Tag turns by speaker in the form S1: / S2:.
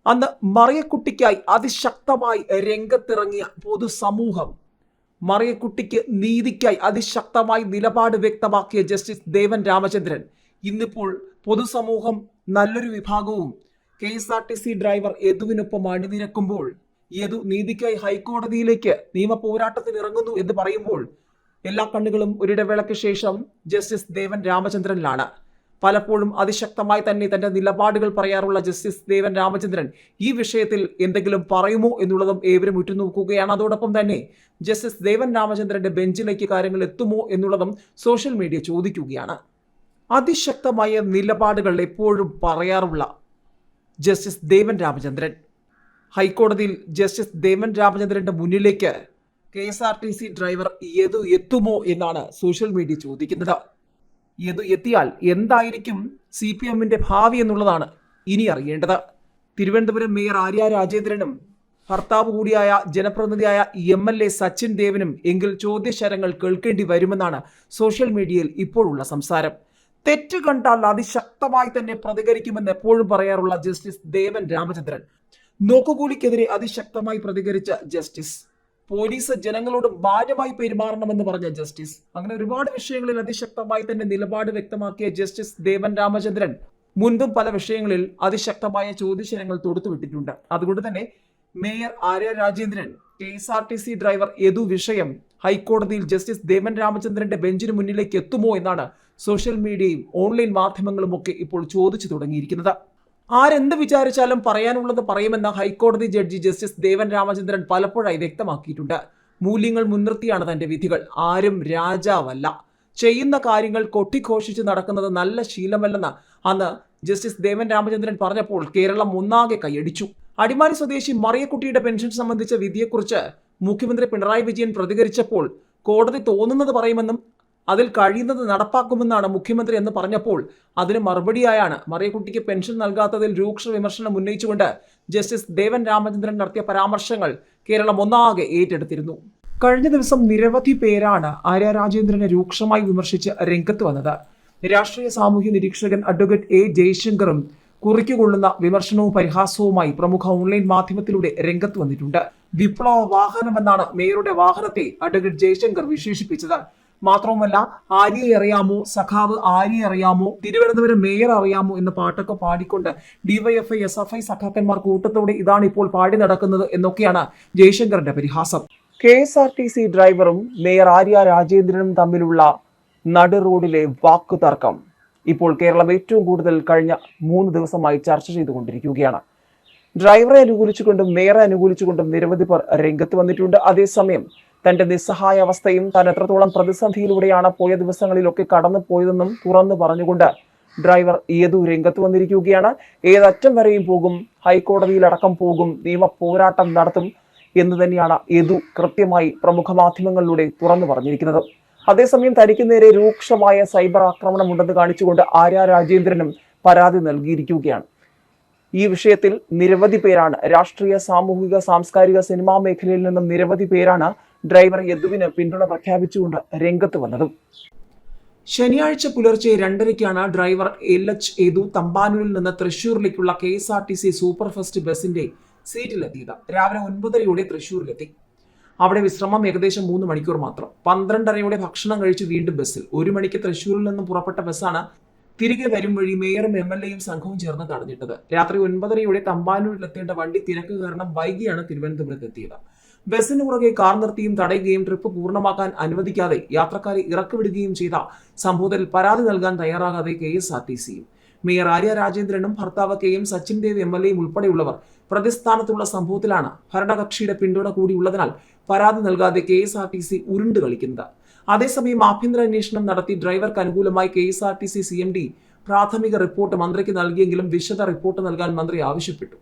S1: അന്ന് മറിയക്കുട്ടിക്കായി അതിശക്തമായി രംഗത്തിറങ്ങിയ പൊതുസമൂഹം, മറിയക്കുട്ടിക്ക് നീതിക്കായി അതിശക്തമായി നിലപാട് വ്യക്തമാക്കിയ ജസ്റ്റിസ് ദേവൻ രാമചന്ദ്രൻ, ഇന്നിപ്പോൾ പൊതുസമൂഹം നല്ലൊരു വിഭാഗവും KSRTC ഡ്രൈവർ യദുവിനൊപ്പം അണിനിരക്കുമ്പോൾ യദു നീതിക്കായി ഹൈക്കോടതിയിലേക്ക് നിയമ പോരാട്ടത്തിന് ഇറങ്ങുന്നു എന്ന് പറയുമ്പോൾ എല്ലാ കണ്ണുകളും ഒരിടവേളയ്ക്ക് ശേഷം ജസ്റ്റിസ് ദേവൻ രാമചന്ദ്രനിലാണ്. പലപ്പോഴും അതിശക്തമായി തന്നെ തന്റെ നിലപാടുകൾ പറയാറുള്ള ജസ്റ്റിസ് ദേവൻ രാമചന്ദ്രൻ ഈ വിഷയത്തിൽ എന്തെങ്കിലും പറയുമോ എന്നുള്ളതും ഏവരും ഉറ്റുനോക്കുകയാണ്. അതോടൊപ്പം തന്നെ ജസ്റ്റിസ് ദേവൻ രാമചന്ദ്രന്റെ ബെഞ്ചിലേക്ക് കാര്യങ്ങൾ എത്തുമോ എന്നുള്ളതും സോഷ്യൽ മീഡിയ ചോദിക്കുകയാണ്. അതിശക്തമായ നിലപാടുകൾ എപ്പോഴും പറയാറുള്ള ജസ്റ്റിസ് ദേവൻ രാമചന്ദ്രൻ, ഹൈക്കോടതിയിൽ ജസ്റ്റിസ് ദേവൻ രാമചന്ദ്രന്റെ മുന്നിലേക്ക് KSRTC ഡ്രൈവർ യദു എത്തുമോ എന്നാണ് സോഷ്യൽ മീഡിയ ചോദിക്കുന്നത്. യദു എത്തിയാൽ എന്തായിരിക്കും CPMന്റെ ഭാവി എന്നുള്ളതാണ് ഇനി അറിയേണ്ടത്. തിരുവനന്തപുരം മേയർ ആര്യ രാജേന്ദ്രനും ഭർത്താവ് കൂടിയായ ജനപ്രതിനിധിയായ MLA സച്ചിൻ ദേവനും എങ്കിൽ ചോദ്യശരങ്ങൾ കേൾക്കേണ്ടി വരുമെന്നാണ് സോഷ്യൽ മീഡിയയിൽ ഇപ്പോഴുള്ള സംസാരം. തെറ്റ് കണ്ടാൽ അതിശക്തമായി തന്നെ പ്രതികരിക്കുമെന്ന് എപ്പോഴും പറയാറുള്ള ജസ്റ്റിസ് ദേവൻ രാമചന്ദ്രൻ നോക്കുകൂലിക്കെതിരെ അതിശക്തമായി പ്രതികരിച്ച ജസ്റ്റിസ്, പോലീസ് ജനങ്ങളോട് മാന്യമായി പെരുമാറണമെന്ന് പറഞ്ഞ ജസ്റ്റിസ്, അങ്ങനെ ഒരുപാട് വിഷയങ്ങളിൽ അതിശക്തമായി തന്നെ നിലപാട് വ്യക്തമാക്കിയ ജസ്റ്റിസ് ദേവൻ രാമചന്ദ്രൻ മുൻപും പല വിഷയങ്ങളിൽ അതിശക്തമായ ചോദ്യശരങ്ങൾ തൊടുത്തുവിട്ടിട്ടുണ്ട്. അതുകൊണ്ട് തന്നെ mayor Arya Rajendran KSRTC driver Yadu വിഷയം ഹൈക്കോടതിയിൽ ജസ്റ്റിസ് ദേവൻ രാമചന്ദ്രന്റെ ബെഞ്ചിന് മുന്നിലേക്ക് എത്തുമോ എന്നാണ് സോഷ്യൽ മീഡിയയും ഓൺലൈൻ മാധ്യമങ്ങളും ഒക്കെ ഇപ്പോൾ ചോദിച്ചു തുടങ്ങിയിരിക്കുന്നത്. ആരെന്ത് വിചാരിച്ചാലും പറയാനുള്ളത് പറയുമെന്ന ഹൈക്കോടതി ജഡ്ജി ജസ്റ്റിസ് ദേവൻ രാമചന്ദ്രൻ പലപ്പോഴായി വ്യക്തമാക്കിയിട്ടുണ്ട്. മൂല്യങ്ങൾ മുൻനിർത്തിയാണ് തന്റെ വിധികൾ. ആരും രാജാവല്ല. ചെയ്യുന്ന കാര്യങ്ങൾ കൊട്ടിഘോഷിച്ച് നടക്കുന്നത് നല്ല ശീലമല്ലെന്ന് അന്ന് ജസ്റ്റിസ് ദേവൻ രാമചന്ദ്രൻ പറഞ്ഞപ്പോൾ കേരളം ഒന്നാകെ കൈയടിച്ചു. അടിമാലി സ്വദേശി മറിയക്കുട്ടിയുടെ പെൻഷൻ സംബന്ധിച്ച വിധിയെക്കുറിച്ച് മുഖ്യമന്ത്രി പിണറായി വിജയൻ പ്രതികരിച്ചപ്പോൾ കോടതി തോന്നുന്നത് പറയുമെന്നും അതിൽ കഴിയുന്നത് നടപ്പാക്കുമെന്നാണ് മുഖ്യമന്ത്രി എന്ന് പറഞ്ഞപ്പോൾ അതിന് മറുപടിയായാണ് മറിയക്കുട്ടിക്ക് പെൻഷൻ നൽകാത്തതിൽ രൂക്ഷ വിമർശനം ഉന്നയിച്ചുകൊണ്ട് ജസ്റ്റിസ് ദേവൻ രാമചന്ദ്രൻ നടത്തിയ പരാമർശങ്ങൾ കേരളം ഒന്നാകെ ഏറ്റെടുത്തിരുന്നു. കഴിഞ്ഞ ദിവസം നിരവധി പേരാണ് ആര്യ രാജേന്ദ്രനെ രൂക്ഷമായി വിമർശിച്ച് രംഗത്ത് വന്നത്. രാഷ്ട്രീയ സാമൂഹ്യ നിരീക്ഷകൻ അഡ്വക്കേറ്റ് A ജയശങ്കറും കുറിക്കുകൊള്ളുന്ന വിമർശനവും പരിഹാസവുമായി പ്രമുഖ ഓൺലൈൻ മാധ്യമത്തിലൂടെ രംഗത്ത് വന്നിട്ടുണ്ട്. വിപ്ലവ വാഹനമെന്നാണ് മേയറുടെ വാഹനത്തെ അഡ്വക്കേറ്റ് ജയശങ്കർ വിശേഷിപ്പിച്ചത്. മാത്രവുമല്ല, ആര്യയെ അറിയാമോ, സഖാവ് ആര്യയെ അറിയാമോ, തിരുവനന്തപുരം മേയർ അറിയാമോ എന്ന പാട്ടൊക്കെ പാടിക്കൊണ്ട് DYFI SFI സഖാക്കന്മാർ കൂട്ടത്തോടെ ഇതാണ് ഇപ്പോൾ പാടി നടക്കുന്നത് എന്നൊക്കെയാണ് ജയശങ്കറിന്റെ പരിഹാസം. KSRTC ഡ്രൈവറും മേയർ ആര്യ രാജേന്ദ്രനും തമ്മിലുള്ള നടു റോഡിലെ വാക്കുതർക്കം ഇപ്പോൾ കേരളം ഏറ്റവും കൂടുതൽ കഴിഞ്ഞ 3 ദിവസമായി ചർച്ച ചെയ്തുകൊണ്ടിരിക്കുകയാണ്. ഡ്രൈവറെ അനുകൂലിച്ചുകൊണ്ടും മേയറെ അനുകൂലിച്ചുകൊണ്ടും നിരവധി പേർ രംഗത്ത് വന്നിട്ടുണ്ട്. അതേസമയം തന്റെ നിസ്സഹായ അവസ്ഥയും താൻ എത്രത്തോളം പ്രതിസന്ധിയിലൂടെയാണ് പോയ ദിവസങ്ങളിലൊക്കെ കടന്നു പോയതെന്നും തുറന്നു പറഞ്ഞുകൊണ്ട് ഡ്രൈവർ യദു രംഗത്ത് വന്നിരിക്കുകയാണ്. ഏതറ്റം വരെയും പോകും, ഹൈക്കോടതിയിലടക്കം പോകും, നിയമ പോരാട്ടം നടത്തും എന്ന് തന്നെയാണ് യദു കൃത്യമായി പ്രമുഖ മാധ്യമങ്ങളിലൂടെ തുറന്നു പറഞ്ഞിരിക്കുന്നത്. അതേസമയം തനിക്ക് നേരെ രൂക്ഷമായ സൈബർ ആക്രമണം ഉണ്ടെന്ന് കാണിച്ചുകൊണ്ട് ആര്യ രാജേന്ദ്രനും പരാതി നൽകിയിരിക്കുകയാണ്. ഈ വിഷയത്തിൽ നിരവധി പേരാണ്, രാഷ്ട്രീയ, സാമൂഹിക, സാംസ്കാരിക, സിനിമാ മേഖലയിൽ നിന്നും നിരവധി പേരാണ് ഡ്രൈവർ യദുവിന് പിന്തുണ പ്രഖ്യാപിച്ചുകൊണ്ട് രംഗത്ത് വന്നതും. ശനിയാഴ്ച പുലർച്ചെ 2:30-ക്കാണ് ഡ്രൈവർ LH യദു തമ്പാനൂരിൽ നിന്ന് തൃശൂരിലേക്കുള്ള KSRTC സൂപ്പർ ഫാസ്റ്റ് ബസിന്റെ സീറ്റിലെത്തിയത്. രാവിലെ 9:30-യോടെ തൃശൂരിലെത്തി. അവിടെ വിശ്രമം ഏകദേശം 3 മണിക്കൂർ മാത്രം. 12:30-യോടെ ഭക്ഷണം കഴിച്ച് വീണ്ടും ബസ്സിൽ. 1 മണിക്ക് തൃശൂരിൽ നിന്നും പുറപ്പെട്ട ബസ്സാണ് തിരികെ വരും വഴി മേയറും MLAയും സംഘവും ചേർന്ന് തടഞ്ഞിട്ടത്. രാത്രി 9:30-യോടെ തമ്പാനൂരിലെത്തേണ്ട വണ്ടി തിരക്ക് കാരണം വൈകിയാണ് തിരുവനന്തപുരത്ത് എത്തിയത്. ബസ്സിന് പുറകെ കാർ നിർത്തിയും തടയുകയും ട്രിപ്പ് പൂർണ്ണമാക്കാൻ അനുവദിക്കാതെ യാത്രക്കാരെ ഇറക്കിവിടുകയും ചെയ്ത സംഭവത്തിൽ പരാതി നൽകാൻ തയ്യാറാകാതെ KSRTCയും. മേയർ ആര്യ രാജേന്ദ്രനും ഭർത്താവ് KM സച്ചിൻ ദേവ് MLAയും ഉൾപ്പെടെയുള്ളവർ പ്രതിസ്ഥാനത്തുള്ള സംഭവത്തിലാണ് ഭരണകക്ഷിയുടെ പിന്തുണ കൂടിയുള്ളതിനാൽ പരാതി നൽകാതെ KSRTC ഉരുണ്ട് കളിക്കുന്നത്. അതേസമയം ആഭ്യന്തര അന്വേഷണം നടത്തി ഡ്രൈവർക്ക് അനുകൂലമായി KSRTC CMD പ്രാഥമിക റിപ്പോർട്ട് മന്ത്രിക്ക് നൽകിയെങ്കിലും വിശദ റിപ്പോർട്ട് നൽകാൻ മന്ത്രി ആവശ്യപ്പെട്ടു.